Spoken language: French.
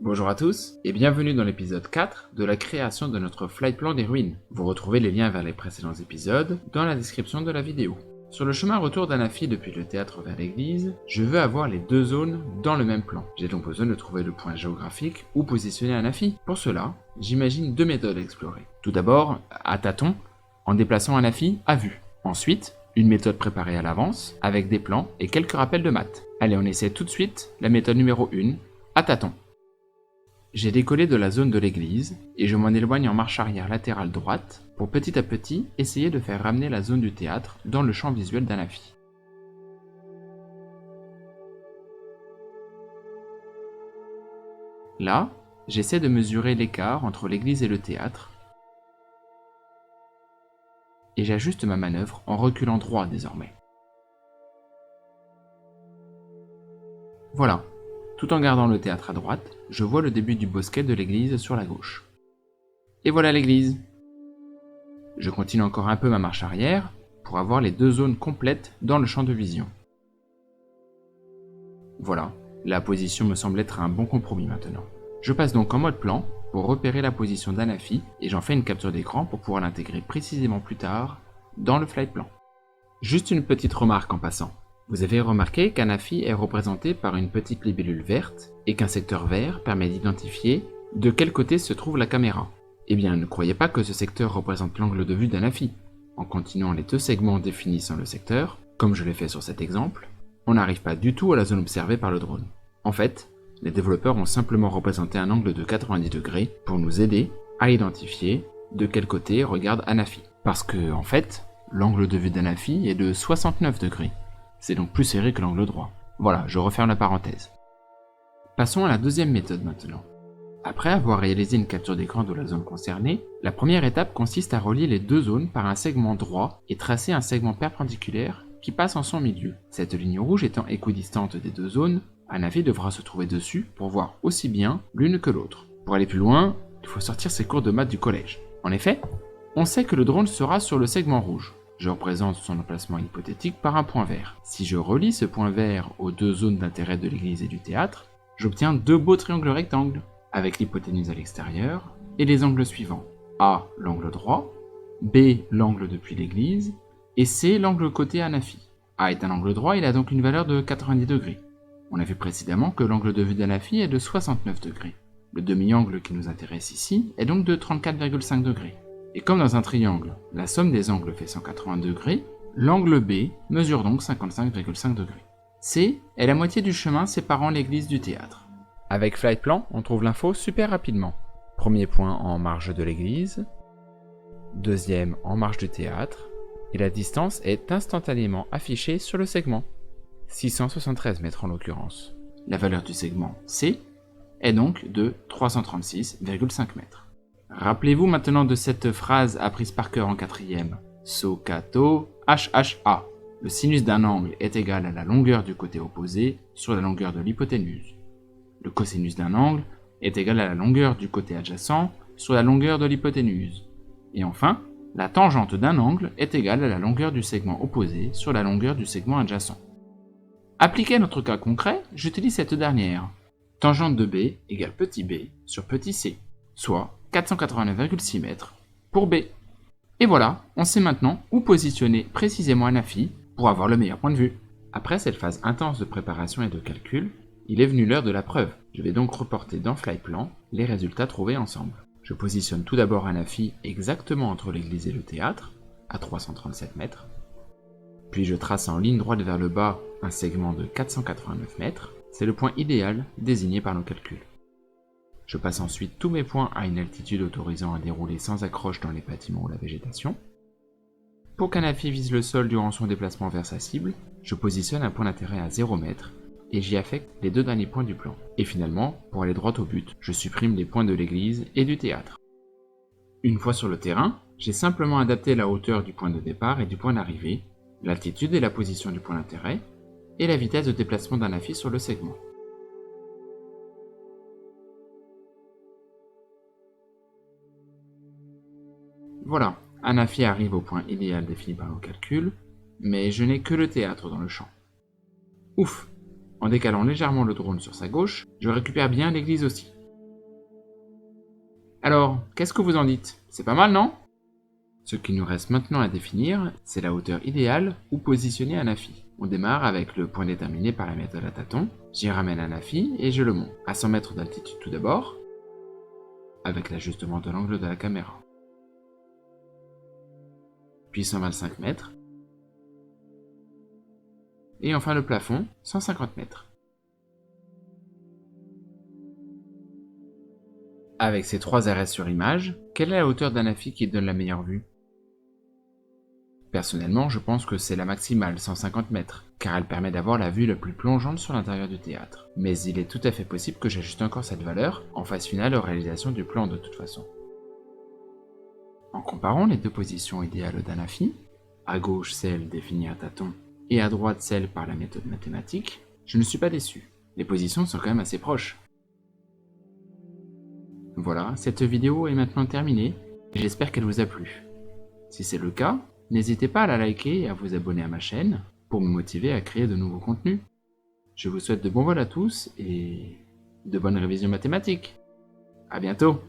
Bonjour à tous et bienvenue dans l'épisode 4 de la création de notre flight plan des ruines. Vous retrouvez les liens vers les précédents épisodes dans la description de la vidéo. Sur le chemin retour d'Anafi depuis le théâtre vers l'église, je veux avoir les deux zones dans le même plan. J'ai donc besoin de trouver le point géographique où positionner Anafi. Pour cela, j'imagine deux méthodes à explorer. Tout d'abord, à tâtons, en déplaçant Anafi à vue. Ensuite, une méthode préparée à l'avance, avec des plans et quelques rappels de maths. Allez, on essaie tout de suite la méthode numéro 1, à tâtons. J'ai décollé de la zone de l'église et je m'en éloigne en marche arrière latérale droite pour petit à petit essayer de faire ramener la zone du théâtre dans le champ visuel d'Anafi. Là, j'essaie de mesurer l'écart entre l'église et le théâtre et j'ajuste ma manœuvre en reculant droit désormais. Voilà. Tout en gardant le théâtre à droite, je vois le début du bosquet de l'église sur la gauche. Et voilà l'église. Je continue encore un peu ma marche arrière pour avoir les deux zones complètes dans le champ de vision. Voilà, la position me semble être un bon compromis maintenant. Je passe donc en mode plan pour repérer la position d'Anafi et j'en fais une capture d'écran pour pouvoir l'intégrer précisément plus tard dans le flight plan. Juste une petite remarque en passant. Vous avez remarqué qu'Anafi est représenté par une petite libellule verte et qu'un secteur vert permet d'identifier de quel côté se trouve la caméra. Eh bien, ne croyez pas que ce secteur représente l'angle de vue d'Anafi. En continuant les deux segments définissant le secteur, comme je l'ai fait sur cet exemple, on n'arrive pas du tout à la zone observée par le drone. En fait, les développeurs ont simplement représenté un angle de 90 degrés pour nous aider à identifier de quel côté regarde Anafi. Parce que, en fait, l'angle de vue d'Anafi est de 69 degrés. C'est donc plus serré que l'angle droit. Voilà, je referme la parenthèse. Passons à la deuxième méthode maintenant. Après avoir réalisé une capture d'écran de la zone concernée, la première étape consiste à relier les deux zones par un segment droit et tracer un segment perpendiculaire qui passe en son milieu. Cette ligne rouge étant équidistante des deux zones, Anafi devra se trouver dessus pour voir aussi bien l'une que l'autre. Pour aller plus loin, il faut sortir ses cours de maths du collège. En effet, on sait que le drone sera sur le segment rouge. Je représente son emplacement hypothétique par un point vert. Si je relie ce point vert aux deux zones d'intérêt de l'église et du théâtre, j'obtiens deux beaux triangles rectangles, avec l'hypoténuse à l'extérieur et les angles suivants. A, l'angle droit, B, l'angle depuis l'église, et C, l'angle côté Anafi. A est un angle droit, il a donc une valeur de 90 degrés. On a vu précédemment que l'angle de vue d'Anafi est de 69 degrés. Le demi-angle qui nous intéresse ici est donc de 34,5 degrés. Et comme dans un triangle, la somme des angles fait 180 degrés, l'angle B mesure donc 55,5 degrés. C est la moitié du chemin séparant l'église du théâtre. Avec Flightplan, on trouve l'info super rapidement. Premier point en marge de l'église, deuxième en marge du théâtre, et la distance est instantanément affichée sur le segment. 673 mètres en l'occurrence. La valeur du segment C est donc de 336,5 mètres. Rappelez-vous maintenant de cette phrase apprise par cœur en quatrième. SOHCAHTO HHA. Le sinus d'un angle est égal à la longueur du côté opposé sur la longueur de l'hypoténuse. Le cosinus d'un angle est égal à la longueur du côté adjacent sur la longueur de l'hypoténuse. Et enfin, la tangente d'un angle est égale à la longueur du segment opposé sur la longueur du segment adjacent. Appliqué à notre cas concret, j'utilise cette dernière. Tangente de B égale petit b sur petit c, soit 489,6 mètres pour B. Et voilà, on sait maintenant où positionner précisément Anafi pour avoir le meilleur point de vue. Après cette phase intense de préparation et de calcul, il est venu l'heure de la preuve. Je vais donc reporter dans Flightplan les résultats trouvés ensemble. Je positionne tout d'abord Anafi exactement entre l'église et le théâtre, à 337 mètres. Puis je trace en ligne droite vers le bas un segment de 489 mètres. C'est le point idéal désigné par nos calculs. Je passe ensuite tous mes points à une altitude autorisant à dérouler sans accroche dans les bâtiments ou la végétation. Pour qu'Anafi vise le sol durant son déplacement vers sa cible, je positionne un point d'intérêt à 0 mètres et j'y affecte les deux derniers points du plan. Et finalement, pour aller droit au but, je supprime les points de l'église et du théâtre. Une fois sur le terrain, j'ai simplement adapté la hauteur du point de départ et du point d'arrivée, l'altitude et la position du point d'intérêt, et la vitesse de déplacement d'Anafi sur le segment. Voilà, Anafi arrive au point idéal défini par nos calculs, mais je n'ai que le théâtre dans le champ. Ouf! En décalant légèrement le drone sur sa gauche, je récupère bien l'église aussi. Alors, qu'est-ce que vous en dites? C'est pas mal, non? Ce qu'il nous reste maintenant à définir, c'est la hauteur idéale où positionner Anafi. On démarre avec le point déterminé par la méthode à tâtons. J'y ramène Anafi et je le monte à 100 mètres d'altitude tout d'abord, avec l'ajustement de l'angle de la caméra. Puis 125 mètres. Et enfin le plafond, 150 mètres. Avec ces trois arrêts sur image, quelle est la hauteur d'Anafi qui donne la meilleure vue? Personnellement, je pense que c'est la maximale, 150 mètres, car elle permet d'avoir la vue la plus plongeante sur l'intérieur du théâtre. Mais il est tout à fait possible que j'ajuste encore cette valeur en phase finale aux réalisations du plan de toute façon. En comparant les deux positions idéales d'Anafi, à gauche celle définie à tâtons et à droite celle par la méthode mathématique, je ne suis pas déçu. Les positions sont quand même assez proches. Voilà, cette vidéo est maintenant terminée et j'espère qu'elle vous a plu. Si c'est le cas, n'hésitez pas à la liker et à vous abonner à ma chaîne pour me motiver à créer de nouveaux contenus. Je vous souhaite de bons vols à tous et de bonnes révisions mathématiques. À bientôt!